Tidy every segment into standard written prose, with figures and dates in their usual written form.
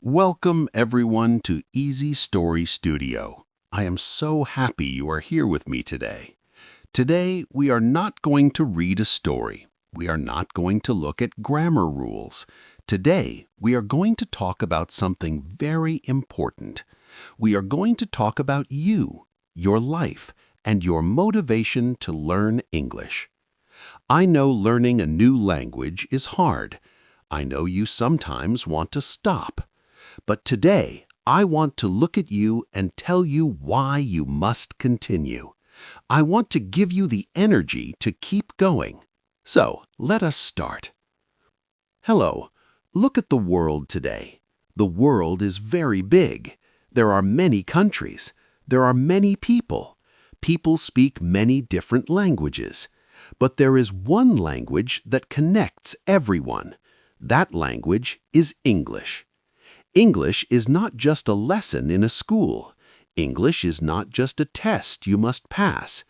Welcome everyone to Easy Story Studio. I am so happy you are here with me today. Today we are not going to read a story. We are not going to look at grammar rules. Today we are going to talk about something very important. We are going to talk about you, your life, and your motivation to learn English. I know learning a new language is hard. I know you sometimes want to stop. But today, I want to look at you and tell you why you must continue. I want to give you the energy to keep going. So, let us start. Hello. Look at the world today. The world is very big. There are many countries. There are many people. People speak many different languages. But there is one language that connects everyone. That language is English. English is not just a lesson in a school. English is not just a test you must pass.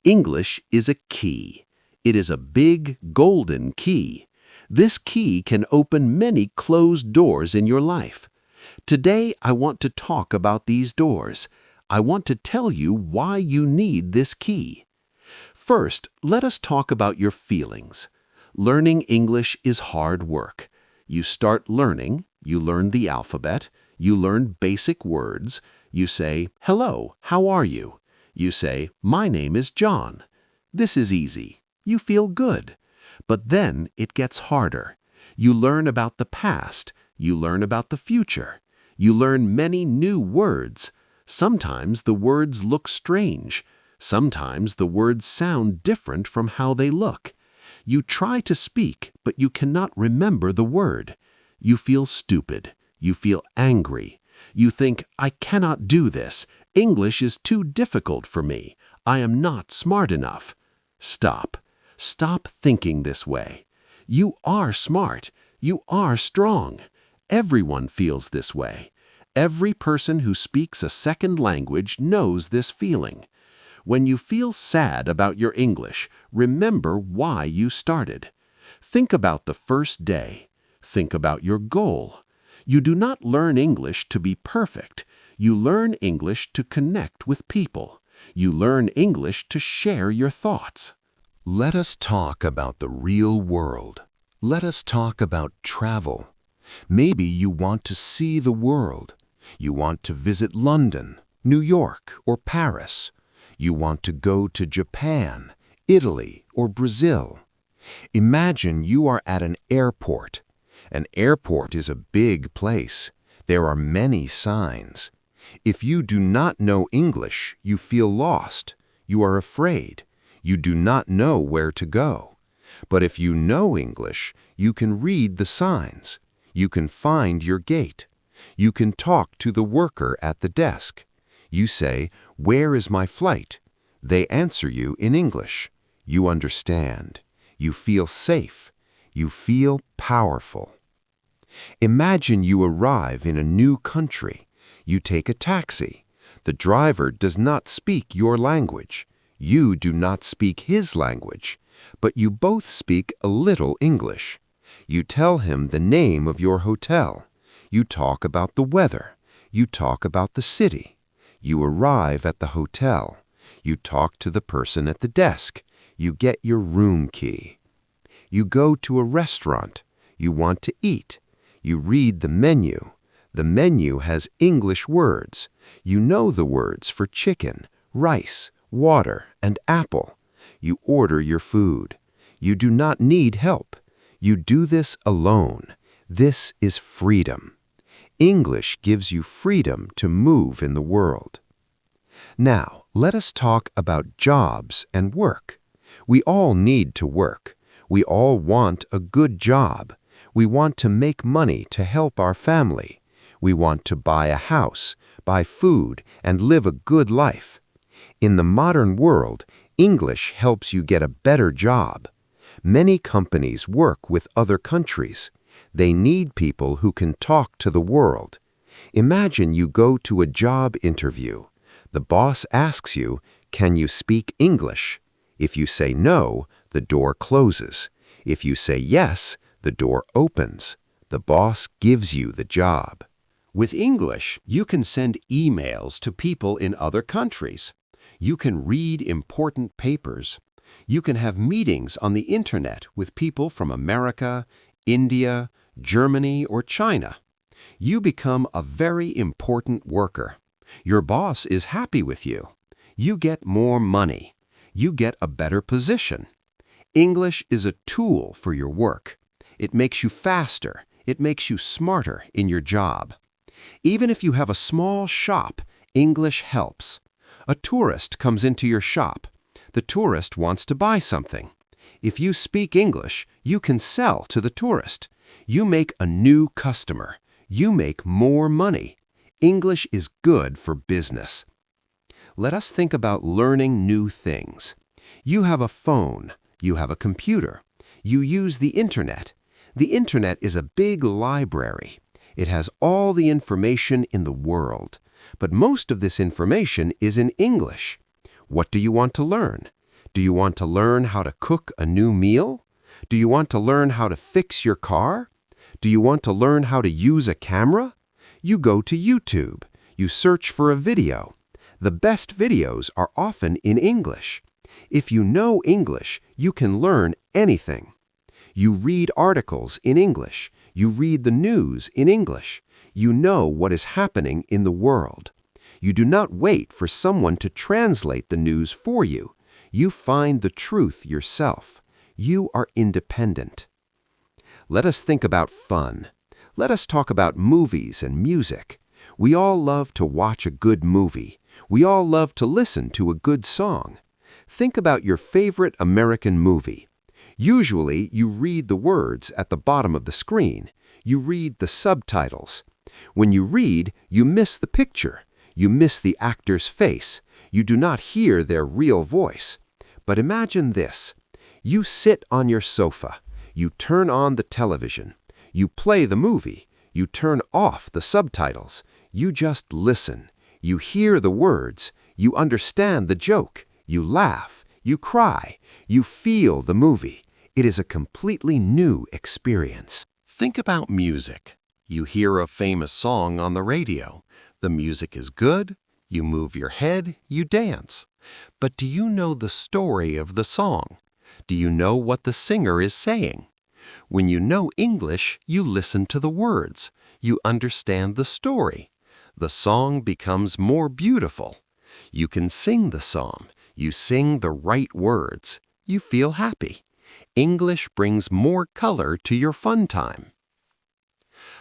English is a key. It is a big, golden key. This key can open many closed doors in your life. Today, I want to talk about these doors. I want to tell you why you need this key. First, let us talk about your feelings. Learning English is hard work. You start learning. You learn the alphabet, you learn basic words, you say, "Hello, how are you?" You say, "My name is John." This is easy. You feel good. But then it gets harder. You learn about the past, you learn about the future. You learn many new words. Sometimes the words look strange. Sometimes the words sound different from how they look. You try to speak, but you cannot remember the word. You feel stupid. You feel angry. You think, "I cannot do this. English is too difficult for me. I am not smart enough." Stop. Stop thinking this way. You are smart. You are strong. Everyone feels this way. Every person who speaks a second language knows this feeling. When you feel sad about your English, remember why you started. Think about the first day. Think about your goal. You do not learn English to be perfect. You learn English to connect with people. You learn English to share your thoughts. Let us talk about the real world. Let us talk about travel. Maybe you want to see the world. You want to visit London, New York, or Paris. You want to go to Japan, Italy, or Brazil. Imagine you are at an airport. An airport is a big place. There are many signs. If you do not know English, you feel lost. You are afraid. You do not know where to go. But if you know English, you can read the signs. You can find your gate. You can talk to the worker at the desk. You say, "Where is my flight?" They answer you in English. You understand. You feel safe. You feel powerful. Imagine you arrive in a new country. You take a taxi. The driver does not speak your language. You do not speak his language, but you both speak a little English. You tell him the name of your hotel. You talk about the weather. You talk about the city. You arrive at the hotel. You talk to the person at the desk. You get your room key. You go to a restaurant. You want to eat. You read the menu. The menu has English words. You know the words for chicken, rice, water, and apple. You order your food. You do not need help. You do this alone. This is freedom. English gives you freedom to move in the world. Now, let us talk about jobs and work. We all need to work. We all want a good job. We want to make money to help our family. We want to buy a house, buy food, and live a good life. In the modern world, English helps you get a better job. Many companies work with other countries. They need people who can talk to the world. Imagine you go to a job interview. The boss asks you, "Can you speak English?" If you say no, the door closes. If you say yes, the door opens. The boss gives you the job. With English, you can send emails to people in other countries. You can read important papers. You can have meetings on the internet with people from America, India, Germany, or China. You become a very important worker. Your boss is happy with you. You get more money. You get a better position. English is a tool for your work. It makes you faster. It makes you smarter in your job. Even if you have a small shop, English helps. A tourist comes into your shop. The tourist wants to buy something. If you speak English, you can sell to the tourist. You make a new customer. You make more money. English is good for business. Let us think about learning new things. You have a phone. You have a computer. You use the internet. The internet is a big library. It has all the information in the world. But most of this information is in English. What do you want to learn? Do you want to learn how to cook a new meal? Do you want to learn how to fix your car? Do you want to learn how to use a camera? You go to YouTube. You search for a video. The best videos are often in English. If you know English, you can learn anything. You read articles in English. You read the news in English. You know what is happening in the world. You do not wait for someone to translate the news for you. You find the truth yourself. You are independent. Let us think about fun. Let us talk about movies and music. We all love to watch a good movie. We all love to listen to a good song. Think about your favorite American movie. Usually, you read the words at the bottom of the screen. You read the subtitles. When you read, you miss the picture. You miss the actor's face. You do not hear their real voice. But imagine this. You sit on your sofa. You turn on the television. You play the movie. You turn off the subtitles. You just listen. You hear the words. You understand the joke. You laugh. You cry. You feel the movie. It is a completely new experience. Think about music. You hear a famous song on the radio. The music is good. You move your head. You dance. But do you know the story of the song? Do you know what the singer is saying? When you know English, you listen to the words. You understand the story. The song becomes more beautiful. You can sing the song. You sing the right words. You feel happy. English brings more color to your fun time.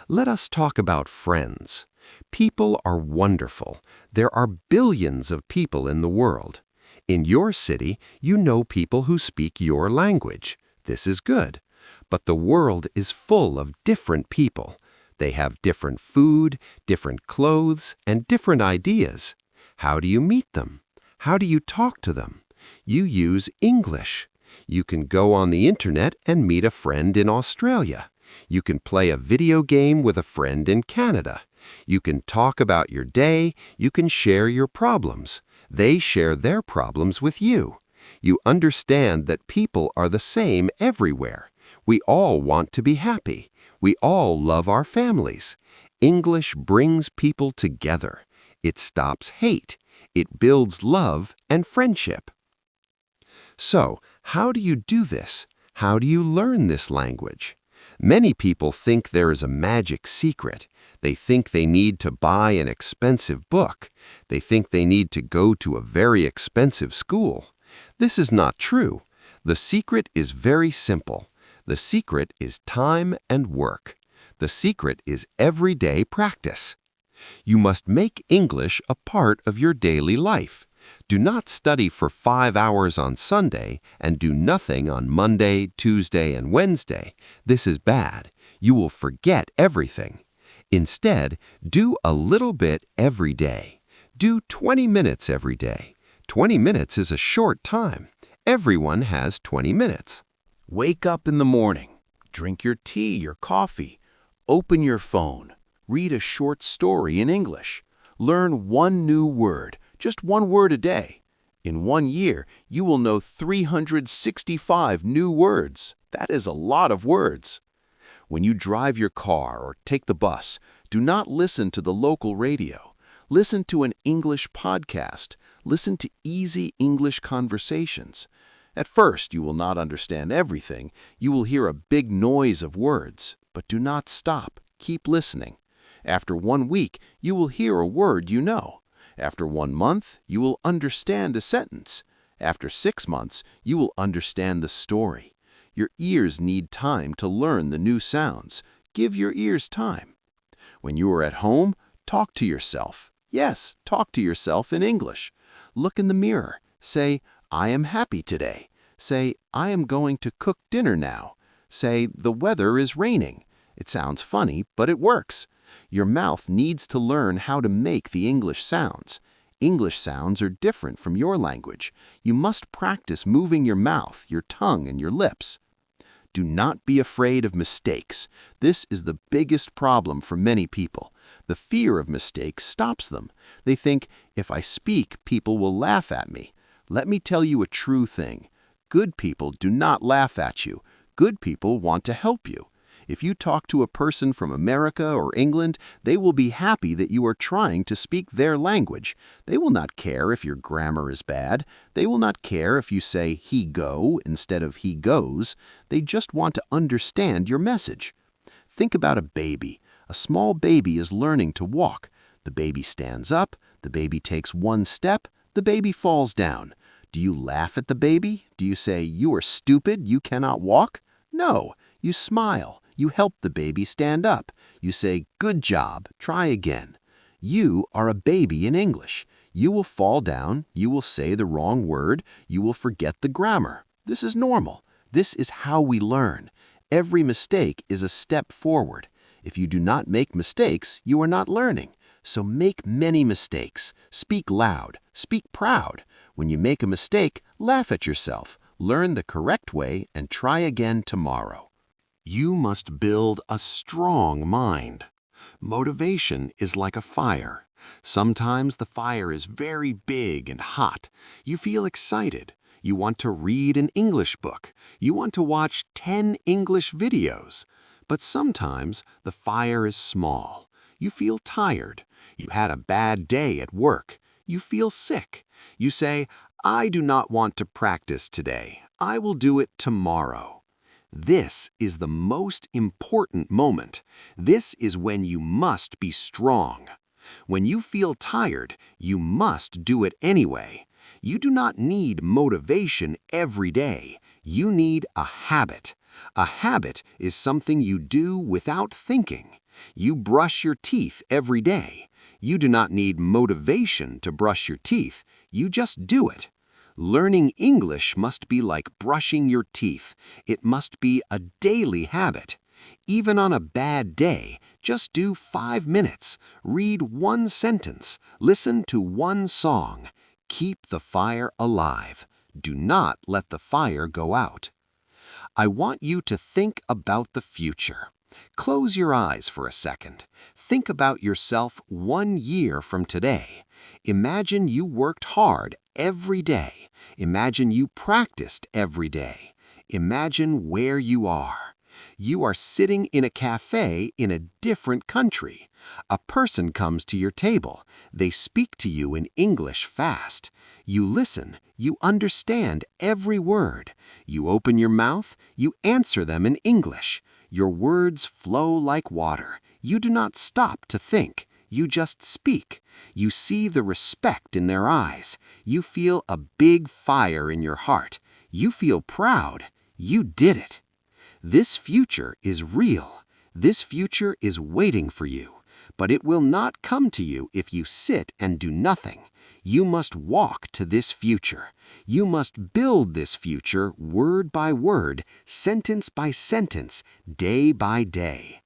Let us talk about friends. People are wonderful. There are billions of people in the world. In your city, you know people who speak your language. This is good. But the world is full of different people. They have different food, different clothes, and different ideas. How do you meet them? How do you talk to them? You use English. You can go on the internet and meet a friend in Australia. You can play a video game with a friend in Canada. You can talk about your day. You can share your problems. They share their problems with you. You understand that people are the same everywhere. We all want to be happy. We all love our families. English brings people together. It stops hate. It builds love and friendship. So, how do you do this? How do you learn this language? Many people think there is a magic secret. They think they need to buy an expensive book. They think they need to go to a very expensive school. This is not true. The secret is very simple. The secret is time and work. The secret is everyday practice. You must make English a part of your daily life. Do not study for 5 hours on Sunday and do nothing on Monday, Tuesday, and Wednesday. This is bad. You will forget everything. Instead, do a little bit every day. Do 20 minutes every day. 20 minutes is a short time. Everyone has 20 minutes. Wake up in the morning. Drink your tea, your coffee. Open your phone. Read a short story in English. Learn one new word, just one word a day. In 1 year, you will know 365 new words. That is a lot of words. When you drive your car or take the bus, Do not listen to the local radio. Listen to an English podcast. Listen to easy English conversations. At first, you will not understand everything. You will hear a big noise of words, but do not stop. Keep listening. After 1 week, you will hear a word you know. After 1 month, you will understand a sentence. After 6 months, you will understand the story. Your ears need time to learn the new sounds. Give your ears time. When you are at home, talk to yourself. Yes, talk to yourself in English. Look in the mirror. Say, I am happy today. Say, I am going to cook dinner now. Say, the weather is raining. It sounds funny, but it works. Your mouth needs to learn how to make the English sounds. English sounds are different from your language. You must practice moving your mouth, your tongue, and your lips. Do not be afraid of mistakes. This is the biggest problem for many people. The fear of mistakes stops them. They think, if I speak, people will laugh at me. Let me tell you a true thing. Good people do not laugh at you. Good people want to help you. If you talk to a person from America or England, they will be happy that you are trying to speak their language. They will not care if your grammar is bad. They will not care if you say he go instead of he goes. They just want to understand your message. Think about a baby. A small baby is learning to walk. The baby stands up. The baby takes 1 step. The baby falls down. Do you laugh at the baby? Do you say, you are stupid, you cannot walk? No, you smile. You help the baby stand up. You say, good job, try again. You are a baby in English. You will fall down, you will say the wrong word, you will forget the grammar. This is normal. This is how we learn. Every mistake is a step forward. If you do not make mistakes, you are not learning. So make many mistakes. Speak loud. Speak proud. When you make a mistake, laugh at yourself. Learn the correct way and try again tomorrow. You must build a strong mind. Motivation is like a fire. Sometimes the fire is very big and hot. You feel excited. You want to read an English book. You want to watch 10 English videos. But sometimes the fire is small. You feel tired. You had a bad day at work. You feel sick. You say, I do not want to practice today. I will do it tomorrow. This is the most important moment. This is when you must be strong. When you feel tired, you must do it anyway. You do not need motivation every day. You need a habit. A habit is something you do without thinking. You brush your teeth every day. You do not need motivation to brush your teeth. You just do it. Learning English must be like brushing your teeth. It must be a daily habit. Even on a bad day, just do 5 minutes. Read 1 sentence. Listen to 1 song. Keep the fire alive. Do not let the fire go out. I want you to think about the future. Close your eyes for a second. Think about yourself 1 year from today. Imagine you worked hard every day. Imagine you practiced every day. Imagine where you are. You are sitting in a cafe in a different country. A person comes to your table. They speak to you in English fast. You listen. You understand every word. You open your mouth. You answer them in English. Your words flow like water. You do not stop to think. You just speak. You see the respect in their eyes. You feel a big fire in your heart. You feel proud. You did it. This future is real. This future is waiting for you. But it will not come to you if you sit and do nothing. You must walk to this future. You must build this future word by word, sentence by sentence, day by day.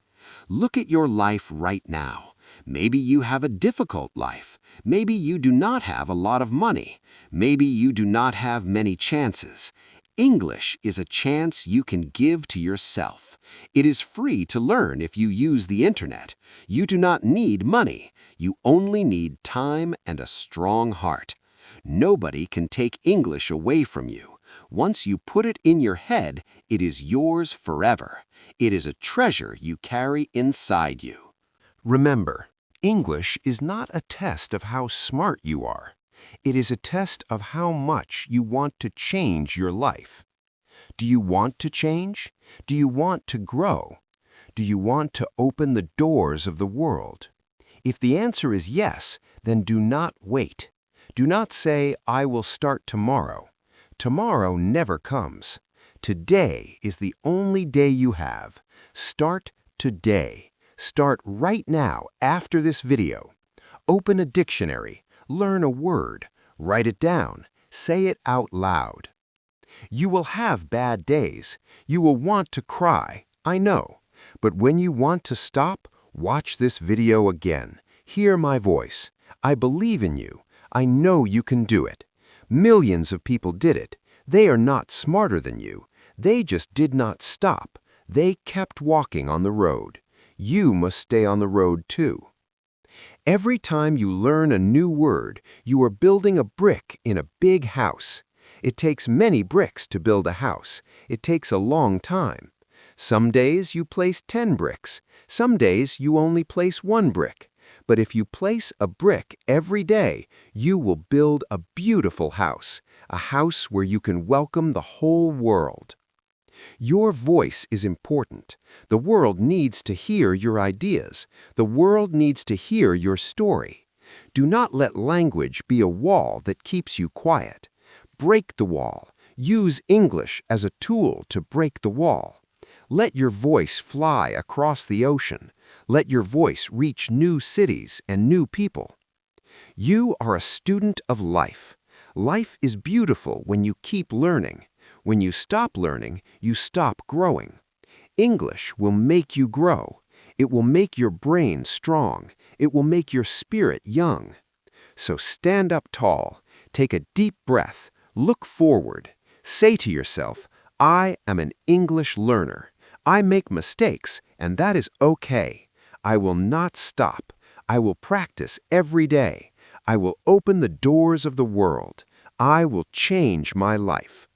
Look at your life right now. Maybe you have a difficult life. Maybe you do not have a lot of money. Maybe you do not have many chances. English is a chance you can give to yourself. It is free to learn if you use the internet. You do not need money. You only need time and a strong heart. Nobody can take English away from you. Once you put it in your head, it is yours forever. It is a treasure you carry inside you. Remember, English is not a test of how smart you are. It is a test of how much you want to change your life. Do you want to change? Do you want to grow? Do you want to open the doors of the world? If the answer is yes, then do not wait. Do not say, I will start tomorrow. Tomorrow never comes. Today is the only day you have. Start today. Start right now after this video. Open a dictionary, learn a word, write it down, say it out loud. You will have bad days. You will want to cry, I know. But when you want to stop, watch this video again. Hear my voice. I believe in you. I know you can do it. Millions of people did it. They are not smarter than you. They just did not stop. They kept walking on the road. You must stay on the road too. Every time you learn a new word, you are building a brick in a big house. It takes many bricks to build a house. It takes a long time. Some days you place 10 bricks. Some days you only place 1 brick. But if you place a brick every day, you will build a beautiful house, a house where you can welcome the whole world. Your voice is important. The world needs to hear your ideas. The world needs to hear your story. Do not let language be a wall that keeps you quiet. Break the wall. Use English as a tool to break the wall. Let your voice fly across the ocean. Let your voice reach new cities and new people. You are a student of life. Life is beautiful when you keep learning. When you stop learning, you stop growing. English will make you grow. It will make your brain strong. It will make your spirit young. So stand up tall. Take a deep breath. Look forward. Say to yourself, I am an English learner. I make mistakes, and that is okay. I will not stop. I will practice every day. I will open the doors of the world. I will change my life.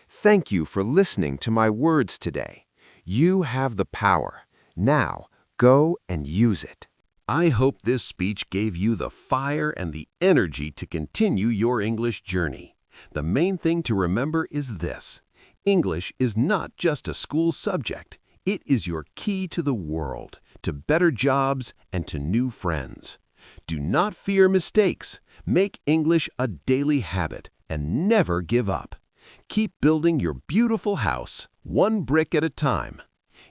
Thank you for listening to my words today. You have the power. Now, go and use it. I hope this speech gave you the fire and the energy to continue your English journey. The main thing to remember is this: English is not just a school subject. It is your key to the world, to better jobs, and to new friends. Do not fear mistakes. Make English a daily habit and never give up. Keep building your beautiful house, one brick at a time.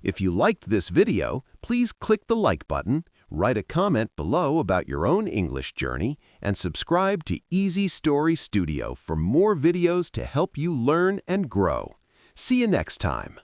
If you liked this video, please click the like button, write a comment below about your own English journey, and subscribe to Easy Story Studio for more videos to help you learn and grow. See you next time.